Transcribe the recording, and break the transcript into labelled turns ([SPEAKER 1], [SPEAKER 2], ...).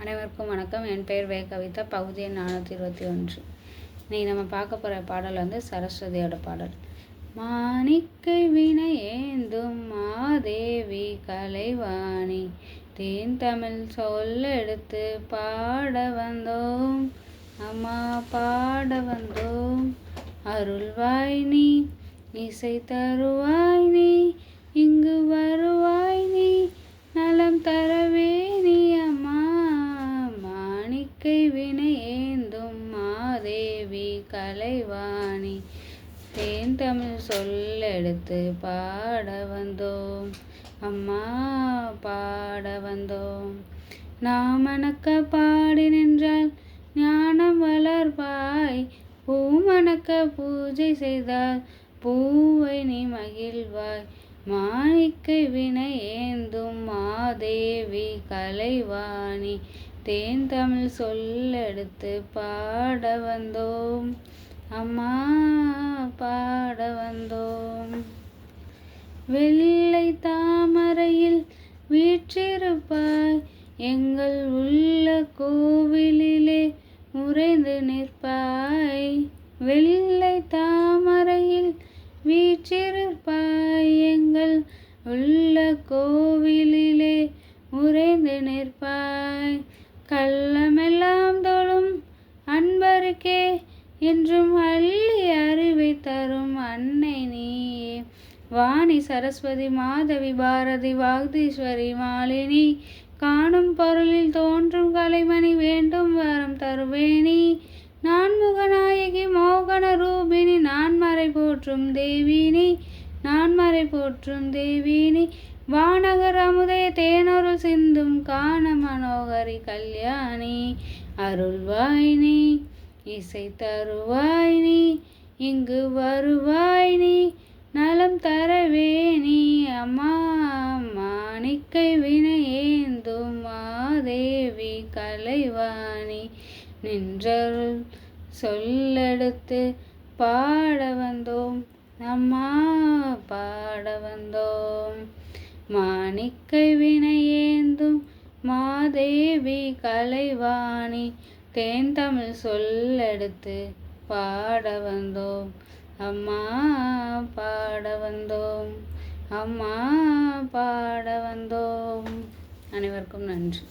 [SPEAKER 1] அனைவருக்கும் வணக்கம். என் பெயர் வே கவிதா. பகுதி எண் 421. இன்னைக்கு நம்ம பார்க்க போகிற பாடல் சரஸ்வதியோட பாடல். மாணிக்கை வினையேந்தும் மாதேவி கலைவாணி தேன் தமிழ் சொல்லெடுத்து பாட வந்தோம், அம்மா பாட வந்தோம். அருள்வாய் நீ, இசை தருவாய் நீ, இங்கு வருவாய் நீ, நலம் தரவே நீ அம்மா. மாணிக்கை வினையேந்தும் மாதேவி கலைவாணி தேன் தமிழ் சொல்லெடுத்து பாட வந்தோம், அம்மா பாட வந்தோம். நாமணக்க பாடி நின்றால் ஞானம் வளர்வாய், பூமணக்க பூஜை செய்தால் பூவை நீ மகிழ்வாய். மாணிக்கை வினையேந்தும் மாதேவி கலைவாணி தேன் தமிழ் சொல்லெடுத்து பாட வந்தோம், அம்மா பாட வந்தோம். வெள்ளை தாமரையில் வீற்றிருப்பாய், எங்கள் உள்ள கோவிலிலே உறைந்து நிற்பாய். வெள்ளை தாமரையில் வீற்றிருப்பாய், எங்கள் உள்ள கோவிலிலே உறைந்து நிற்பாய். கள்ளமெல்லாம் தொழும் அன்பருக்கே என்றும் அள்ளி அறிவை தரும் அன்னை நீயே. வாணி சரஸ்வதி மாதவி பாரதி வாக்தீஸ்வரி மாலினி, காணும் பொருளில் தோன்றும் கலைமணி வேண்டும் வரம் தருவேணி. நான்முகநாயகி மோகன ரூபினி, நான்மறை போற்றும் தேவினி, நான்மறை போற்றும் தேவினி. வானகர் அமுதே தேனொருள் சிந்தும் காண மனோகரி கல்யாணி. அருள்வாய் நீ, இசை தருவாய் நீ, இங்கு வருவாய் நீ, நலம் தரவே நீ அம்மா. மாணிக்கை வினையேந்தும் மாதேவி கலைவாணி நின்றருள் சொல்லெடுத்து பாட வந்தோம், அம்மா பாட வந்தோம். மாணிக்கை வினையேந்தும் மாதேவி கலைவாணி தேன் தமிழ் சொல்லெடுத்து பாட வந்தோம், அம்மா பாட வந்தோம், அம்மா பாட வந்தோம். அனைவருக்கும் நன்றி.